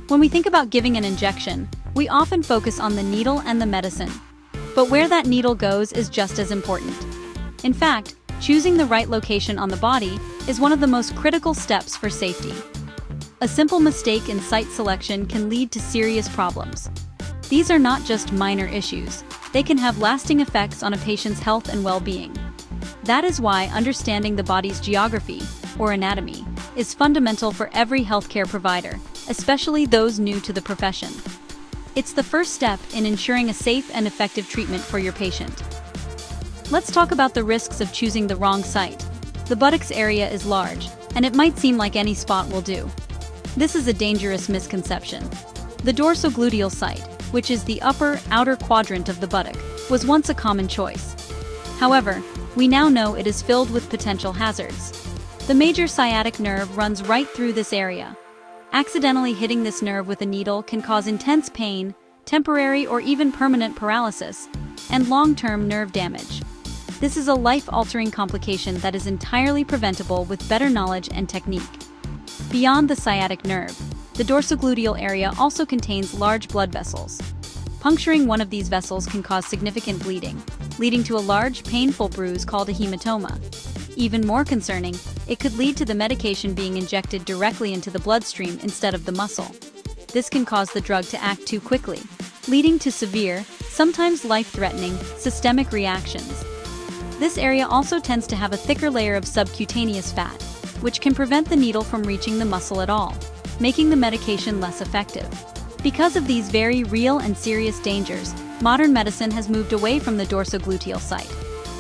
When we think about giving an injection, we often focus on the needle and the medicine. But where that needle goes is just as important. In fact, choosing the right location on the body is one of the most critical steps for safety. A simple mistake in site selection can lead to serious problems. These are not just minor issues, they can have lasting effects on a patient's health and well-being. That is why understanding the body's geography, or anatomy, is fundamental for every healthcare provider, especially those new to the profession. It's the first step in ensuring a safe and effective treatment for your patient. Let's talk about the risks of choosing the wrong site. The buttocks area is large, and it might seem like any spot will do. This is a dangerous misconception. The dorsogluteal site, which is the outer quadrant of the buttock, was once a common choice. However, we now know it is filled with potential hazards. The major sciatic nerve runs right through this area. Accidentally hitting this nerve with a needle can cause intense pain, temporary or even permanent paralysis, and long-term nerve damage. This is a life-altering complication that is entirely preventable with better knowledge and technique. Beyond the sciatic nerve, the dorsogluteal area also contains large blood vessels. Puncturing one of these vessels can cause significant bleeding, leading to a large, painful bruise called a hematoma. Even more concerning, it could lead to the medication being injected directly into the bloodstream instead of the muscle. This can cause the drug to act too quickly, leading to severe, sometimes life-threatening, systemic reactions. This area also tends to have a thicker layer of subcutaneous fat, which can prevent the needle from reaching the muscle at all, making the medication less effective. Because of these very real and serious dangers, modern medicine has moved away from the dorsogluteal site.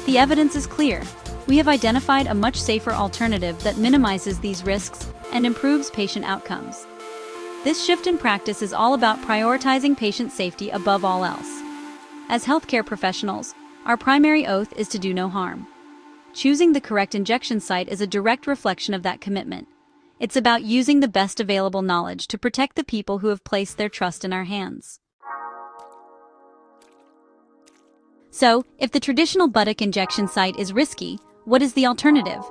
The evidence is clear. We have identified a much safer alternative that minimizes these risks and improves patient outcomes. This shift in practice is all about prioritizing patient safety above all else. As healthcare professionals, our primary oath is to do no harm. Choosing the correct injection site is a direct reflection of that commitment. It's about using the best available knowledge to protect the people who have placed their trust in our hands. So, if the traditional buttock injection site is risky, what is the alternative?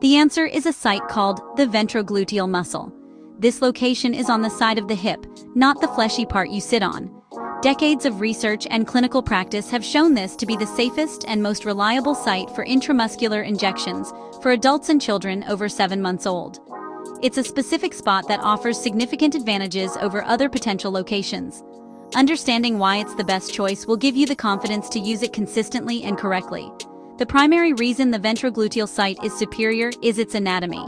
The answer is a site called the ventrogluteal muscle. This location is on the side of the hip, not the fleshy part you sit on. Decades of research and clinical practice have shown this to be the safest and most reliable site for intramuscular injections for adults and children over 7 months old. It's a specific spot that offers significant advantages over other potential locations. Understanding why it's the best choice will give you the confidence to use it consistently and correctly. The primary reason the ventrogluteal site is superior is its anatomy.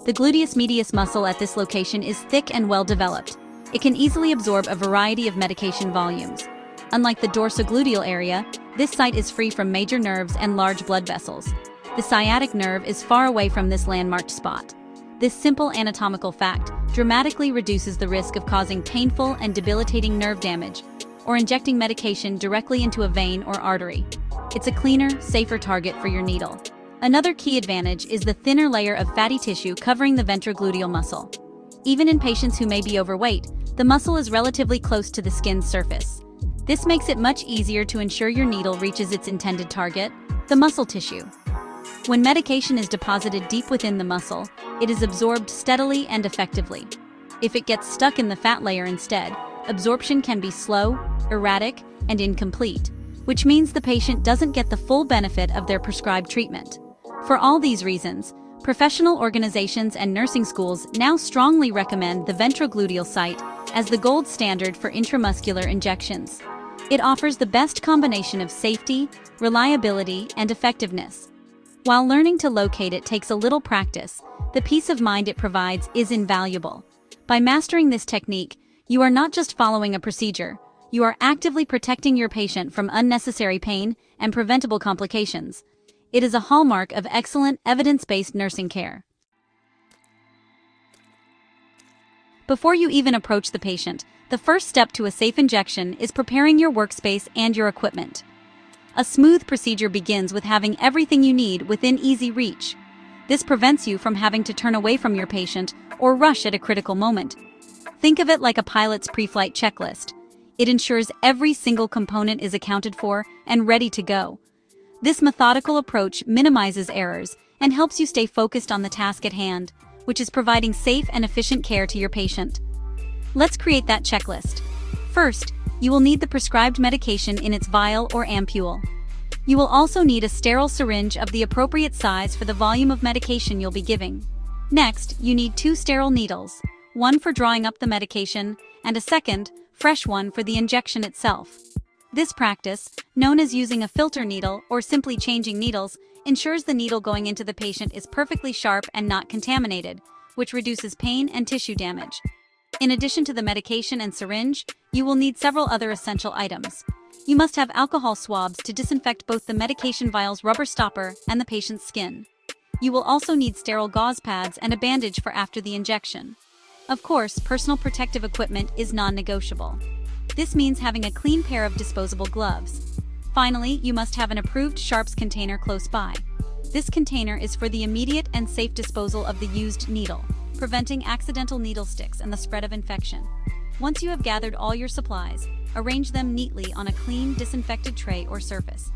The gluteus medius muscle at this location is thick and well developed. It can easily absorb a variety of medication volumes. Unlike the dorsogluteal area, this site is free from major nerves and large blood vessels. The sciatic nerve is far away from this landmarked spot. This simple anatomical fact dramatically reduces the risk of causing painful and debilitating nerve damage or injecting medication directly into a vein or artery. It's a cleaner, safer target for your needle. Another key advantage is the thinner layer of fatty tissue covering the ventrogluteal muscle. Even in patients who may be overweight, the muscle is relatively close to the skin's surface. This makes it much easier to ensure your needle reaches its intended target, the muscle tissue. When medication is deposited deep within the muscle, it is absorbed steadily and effectively. If it gets stuck in the fat layer instead, absorption can be slow, erratic, and incomplete, which means the patient doesn't get the full benefit of their prescribed treatment. For all these reasons, professional organizations and nursing schools now strongly recommend the ventrogluteal site as the gold standard for intramuscular injections. It offers the best combination of safety, reliability, and effectiveness. While learning to locate it takes a little practice, the peace of mind it provides is invaluable. By mastering this technique, you are not just following a procedure, you are actively protecting your patient from unnecessary pain and preventable complications. It is a hallmark of excellent, evidence-based nursing care. Before you even approach the patient, the first step to a safe injection is preparing your workspace and your equipment. A smooth procedure begins with having everything you need within easy reach. This prevents you from having to turn away from your patient or rush at a critical moment. Think of it like a pilot's pre-flight checklist. It ensures every single component is accounted for and ready to go. This methodical approach minimizes errors and helps you stay focused on the task at hand, which is providing safe and efficient care to your patient. Let's create that checklist. First, you will need the prescribed medication in its vial or ampule. You will also need a sterile syringe of the appropriate size for the volume of medication you'll be giving. Next, you need 2 sterile needles, one for drawing up the medication, and a second, fresh one for the injection itself. This practice, known as using a filter needle or simply changing needles, ensures the needle going into the patient is perfectly sharp and not contaminated, which reduces pain and tissue damage. In addition to the medication and syringe, you will need several other essential items. You must have alcohol swabs to disinfect both the medication vial's rubber stopper and the patient's skin. You will also need sterile gauze pads and a bandage for after the injection. Of course, personal protective equipment is non-negotiable. This means having a clean pair of disposable gloves. Finally, you must have an approved sharps container close by. This container is for the immediate and safe disposal of the used needle, preventing accidental needle sticks and the spread of infection. Once you have gathered all your supplies, arrange them neatly on a clean, disinfected tray or surface.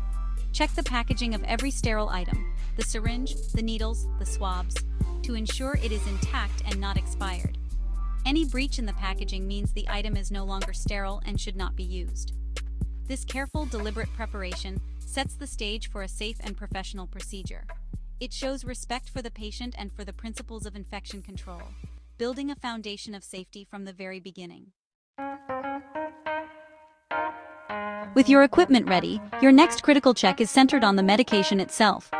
Check the packaging of every sterile item, the syringe, the needles, the swabs, to ensure it is intact and not expired. Any breach in the packaging means the item is no longer sterile and should not be used. This careful, deliberate preparation sets the stage for a safe and professional procedure. It shows respect for the patient and for the principles of infection control, building a foundation of safety from the very beginning. With your equipment ready, your next critical check is centered on the medication itself.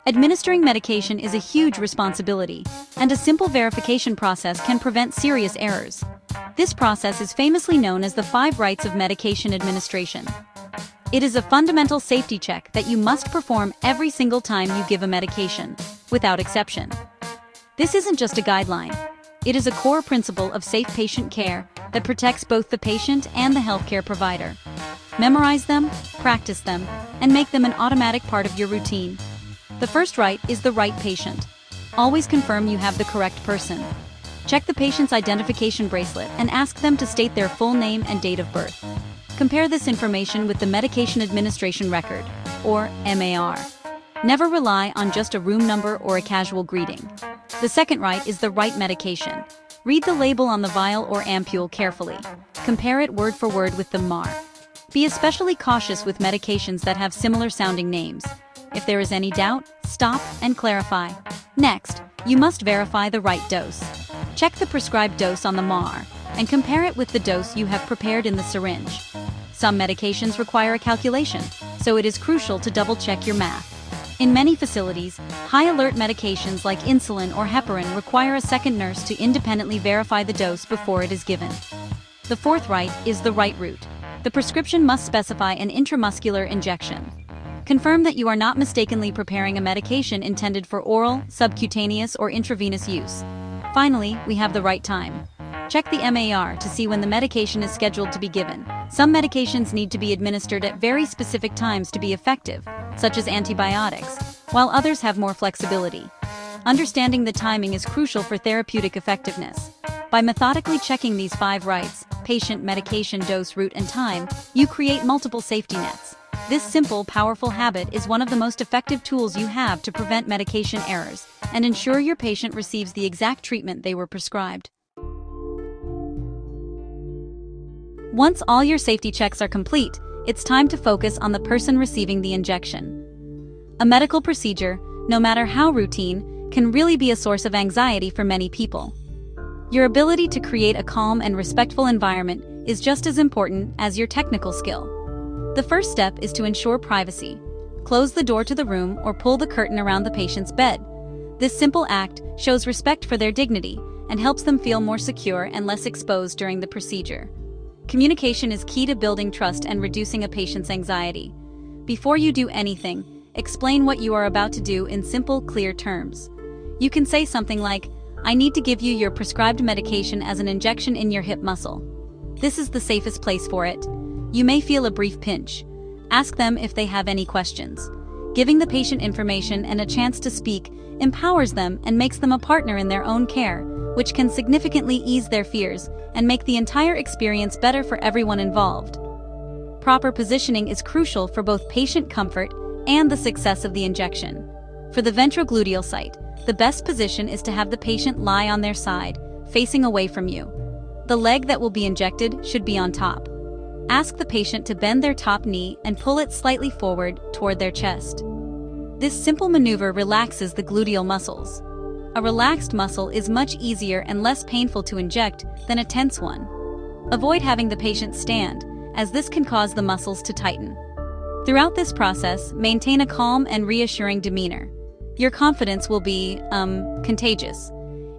Administering medication is a huge responsibility, and a simple verification process can prevent serious errors. This process is famously known as the 5 rights of medication administration. It is a fundamental safety check that you must perform every single time you give a medication, without exception. This isn't just a guideline. It is a core principle of safe patient care that protects both the patient and the healthcare provider. Memorize them, practice them, and make them an automatic part of your routine. The first right is the right patient. Always confirm you have the correct person. Check the patient's identification bracelet and ask them to state their full name and date of birth. Compare this information with the Medication Administration Record, or MAR. Never rely on just a room number or a casual greeting. The second right is the right medication. Read the label on the vial or ampule carefully. Compare it word for word with the MAR. Be especially cautious with medications that have similar sounding names. If there is any doubt, stop and clarify. Next, you must verify the right dose. Check the prescribed dose on the MAR and compare it with the dose you have prepared in the syringe. Some medications require a calculation, so it is crucial to double-check your math. In many facilities, high-alert medications like insulin or heparin require a second nurse to independently verify the dose before it is given. The fourth right is the right route. The prescription must specify an intramuscular injection. Confirm that you are not mistakenly preparing a medication intended for oral, subcutaneous, or intravenous use. Finally, we have the right time. Check the MAR to see when the medication is scheduled to be given. Some medications need to be administered at very specific times to be effective, such as antibiotics, while others have more flexibility. Understanding the timing is crucial for therapeutic effectiveness. By methodically checking these 5 rights, patient, medication, dose, route, and time, you create multiple safety nets. This simple, powerful habit is one of the most effective tools you have to prevent medication errors and ensure your patient receives the exact treatment they were prescribed. Once all your safety checks are complete, it's time to focus on the person receiving the injection. A medical procedure, no matter how routine, can really be a source of anxiety for many people. Your ability to create a calm and respectful environment is just as important as your technical skill. The first step is to ensure privacy. Close the door to the room or pull the curtain around the patient's bed. This simple act shows respect for their dignity and helps them feel more secure and less exposed during the procedure. Communication is key to building trust and reducing a patient's anxiety. Before you do anything, explain what you are about to do in simple, clear terms. You can say something like, "I need to give you your prescribed medication as an injection in your hip muscle. This is the safest place for it." You may feel a brief pinch. Ask them if they have any questions. Giving the patient information and a chance to speak empowers them and makes them a partner in their own care, which can significantly ease their fears and make the entire experience better for everyone involved. Proper positioning is crucial for both patient comfort and the success of the injection. For the ventrogluteal site, the best position is to have the patient lie on their side, facing away from you. The leg that will be injected should be on top. Ask the patient to bend their top knee and pull it slightly forward toward their chest. This simple maneuver relaxes the gluteal muscles. A relaxed muscle is much easier and less painful to inject than a tense one. Avoid having the patient stand, as this can cause the muscles to tighten. Throughout this process, maintain a calm and reassuring demeanor. Your confidence will be, contagious.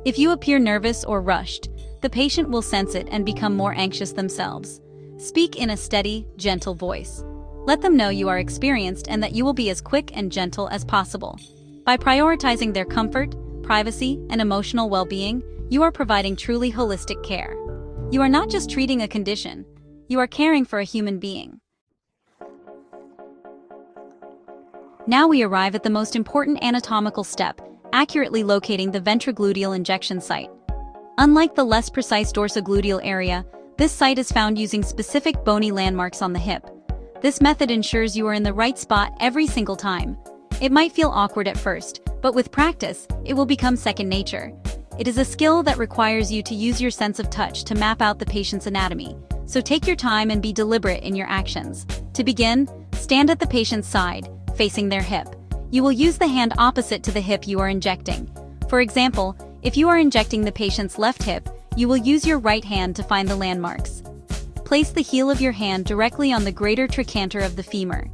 If you appear nervous or rushed, the patient will sense it and become more anxious themselves. Speak in a steady, gentle voice. Let them know you are experienced and that you will be as quick and gentle as possible. By prioritizing their comfort, privacy, and emotional well-being, you are providing truly holistic care. You are not just treating a condition, you are caring for a human being. Now we arrive at the most important anatomical step, accurately locating the ventrogluteal injection site. Unlike the less precise dorsogluteal area, this site is found using specific bony landmarks on the hip. This method ensures you are in the right spot every single time. It might feel awkward at first, but with practice, it will become second nature. It is a skill that requires you to use your sense of touch to map out the patient's anatomy, so take your time and be deliberate in your actions. To begin, stand at the patient's side, facing their hip. You will use the hand opposite to the hip you are injecting. For example, if you are injecting the patient's left hip, you will use your right hand to find the landmarks. Place the heel of your hand directly on the greater trochanter of the femur.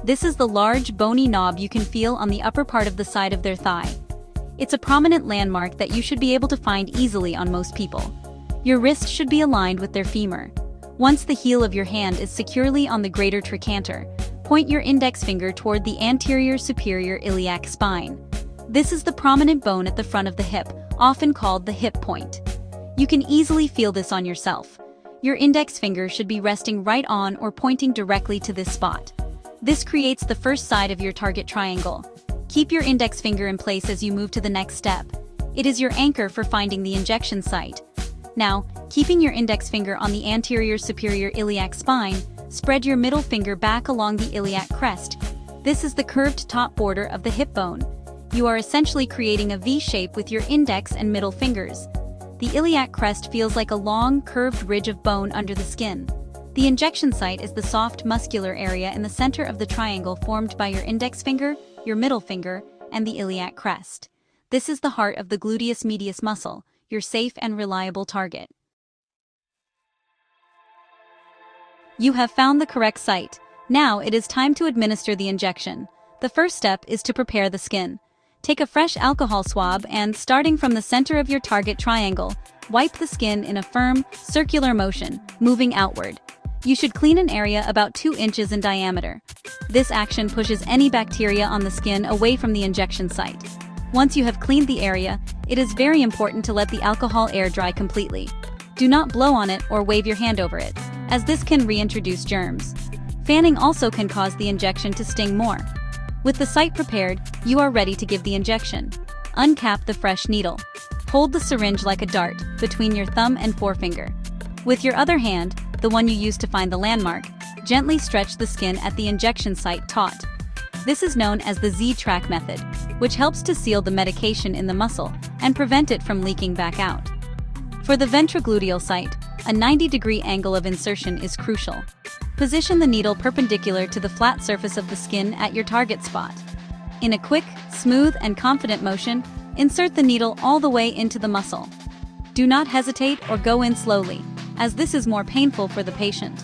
This is the large, bony knob you can feel on the upper part of the side of their thigh. It's a prominent landmark that you should be able to find easily on most people. Your wrist should be aligned with their femur. Once the heel of your hand is securely on the greater trochanter, point your index finger toward the anterior superior iliac spine. This is the prominent bone at the front of the hip, often called the hip point. You can easily feel this on yourself. Your index finger should be resting right on or pointing directly to this spot. This creates the first side of your target triangle. Keep your index finger in place as you move to the next step. It is your anchor for finding the injection site. Now, keeping your index finger on the anterior superior iliac spine, spread your middle finger back along the iliac crest. This is the curved top border of the hip bone. You are essentially creating a V shape with your index and middle fingers. The iliac crest feels like a long, curved ridge of bone under the skin. The injection site is the soft, muscular area in the center of the triangle formed by your index finger, your middle finger, and the iliac crest. This is the heart of the gluteus medius muscle, your safe and reliable target. You have found the correct site. Now it is time to administer the injection. The first step is to prepare the skin. Take a fresh alcohol swab and, starting from the center of your target triangle, wipe the skin in a firm, circular motion, moving outward. You should clean an area about 2 inches in diameter. This action pushes any bacteria on the skin away from the injection site. Once you have cleaned the area, it is very important to let the alcohol air dry completely. Do not blow on it or wave your hand over it, as this can reintroduce germs. Fanning also can cause the injection to sting more. With the site prepared, you are ready to give the injection. Uncap the fresh needle. Hold the syringe like a dart between your thumb and forefinger. With your other hand, the one you used to find the landmark, gently stretch the skin at the injection site taut. This is known as the Z-track method, which helps to seal the medication in the muscle and prevent it from leaking back out. For the ventrogluteal site, a 90-degree angle of insertion is crucial. Position the needle perpendicular to the flat surface of the skin at your target spot. In a quick, smooth, and confident motion, insert the needle all the way into the muscle. Do not hesitate or go in slowly, as this is more painful for the patient.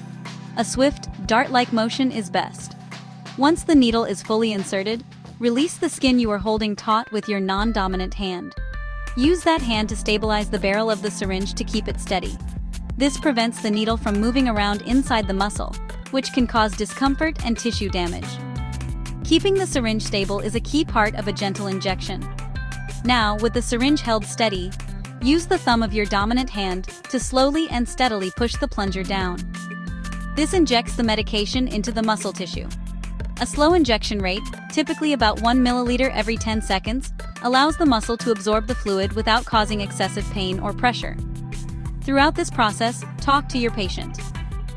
A swift, dart-like motion is best. Once the needle is fully inserted, release the skin you are holding taut with your non-dominant hand. Use that hand to stabilize the barrel of the syringe to keep it steady. This prevents the needle from moving around inside the muscle, which can cause discomfort and tissue damage. Keeping the syringe stable is a key part of a gentle injection. Now, with the syringe held steady, use the thumb of your dominant hand to slowly and steadily push the plunger down. This injects the medication into the muscle tissue. A slow injection rate, typically about 1 milliliter every 10 seconds, allows the muscle to absorb the fluid without causing excessive pain or pressure. Throughout this process, talk to your patient.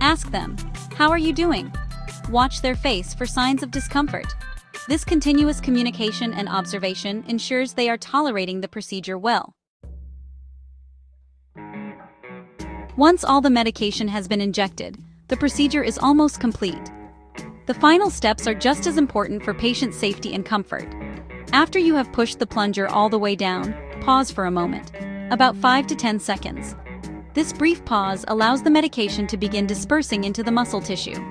Ask them, "How are you doing?" Watch their face for signs of discomfort. This continuous communication and observation ensures they are tolerating the procedure well. Once all the medication has been injected, the procedure is almost complete. The final steps are just as important for patient safety and comfort. After you have pushed the plunger all the way down, pause for a moment, about 5 to 10 seconds. This brief pause allows the medication to begin dispersing into the muscle tissue.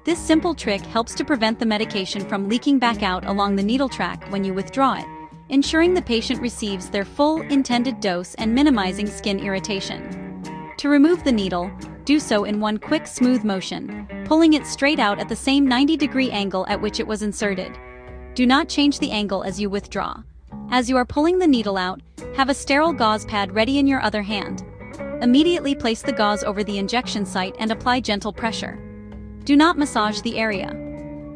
This simple trick helps to prevent the medication from leaking back out along the needle track when you withdraw it, ensuring the patient receives their full intended dose and minimizing skin irritation. To remove the needle, do so in one quick, smooth motion, pulling it straight out at the same 90-degree angle at which it was inserted. Do not change the angle as you withdraw. As you are pulling the needle out, have a sterile gauze pad ready in your other hand. Immediately place the gauze over the injection site and apply gentle pressure. Do not massage the area.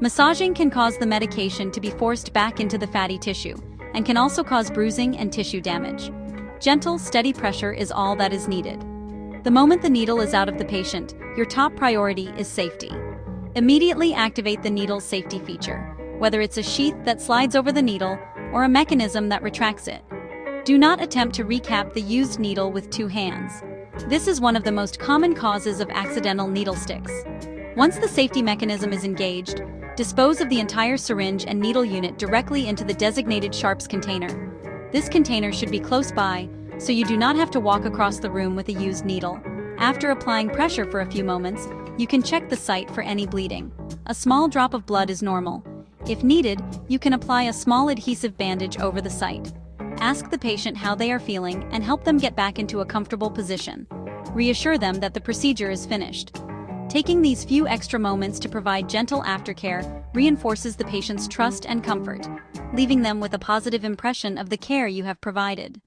Massaging can cause the medication to be forced back into the fatty tissue, and can also cause bruising and tissue damage. Gentle, steady pressure is all that is needed. The moment the needle is out of the patient, your top priority is safety. Immediately activate the needle's safety feature, whether it's a sheath that slides over the needle or a mechanism that retracts it. Do not attempt to recap the used needle with two hands. This is one of the most common causes of accidental needle sticks. Once the safety mechanism is engaged, dispose of the entire syringe and needle unit directly into the designated sharps container. This container should be close by, so you do not have to walk across the room with a used needle. After applying pressure for a few moments, you can check the site for any bleeding. A small drop of blood is normal. If needed, you can apply a small adhesive bandage over the site. Ask the patient how they are feeling and help them get back into a comfortable position. Reassure them that the procedure is finished. Taking these few extra moments to provide gentle aftercare reinforces the patient's trust and comfort, leaving them with a positive impression of the care you have provided.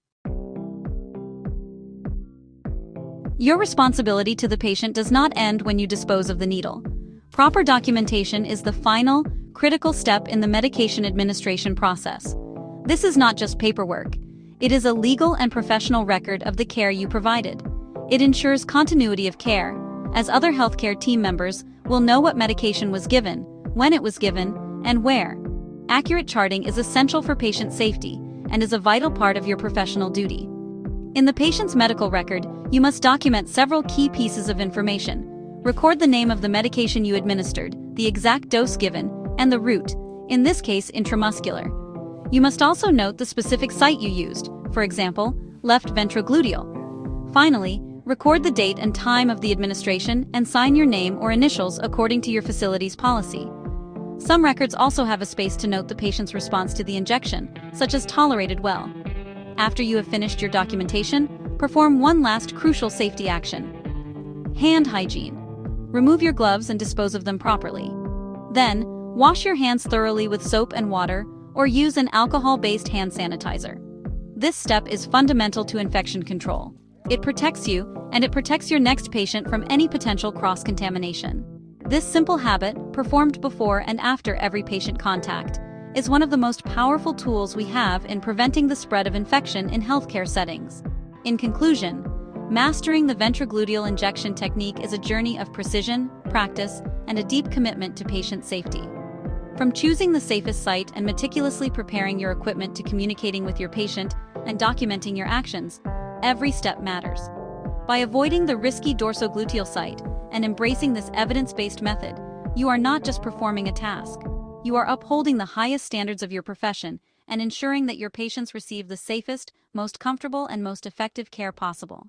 Your responsibility to the patient does not end when you dispose of the needle. Proper documentation is the final, critical step in the medication administration process. This is not just paperwork. It is a legal and professional record of the care you provided. It ensures continuity of care, as other healthcare team members will know what medication was given, when it was given, and where. Accurate charting is essential for patient safety and is a vital part of your professional duty. In the patient's medical record, you must document several key pieces of information. Record the name of the medication you administered, the exact dose given, and the route, in this case intramuscular. You must also note the specific site you used, for example, left ventrogluteal. Finally, record the date and time of the administration and sign your name or initials according to your facility's policy. Some records also have a space to note the patient's response to the injection, such as tolerated well. After you have finished your documentation, perform one last crucial safety action. Hand hygiene. Remove your gloves and dispose of them properly. Then, wash your hands thoroughly with soap and water, or use an alcohol-based hand sanitizer. This step is fundamental to infection control. It protects you, and it protects your next patient from any potential cross-contamination. This simple habit, performed before and after every patient contact, is one of the most powerful tools we have in preventing the spread of infection in healthcare settings. In conclusion, mastering the ventrogluteal injection technique is a journey of precision, practice, and a deep commitment to patient safety. From choosing the safest site and meticulously preparing your equipment to communicating with your patient and documenting your actions, every step matters. By avoiding the risky dorsogluteal site and embracing this evidence-based method, you are not just performing a task. You are upholding the highest standards of your profession and ensuring that your patients receive the safest, most comfortable, and most effective care possible.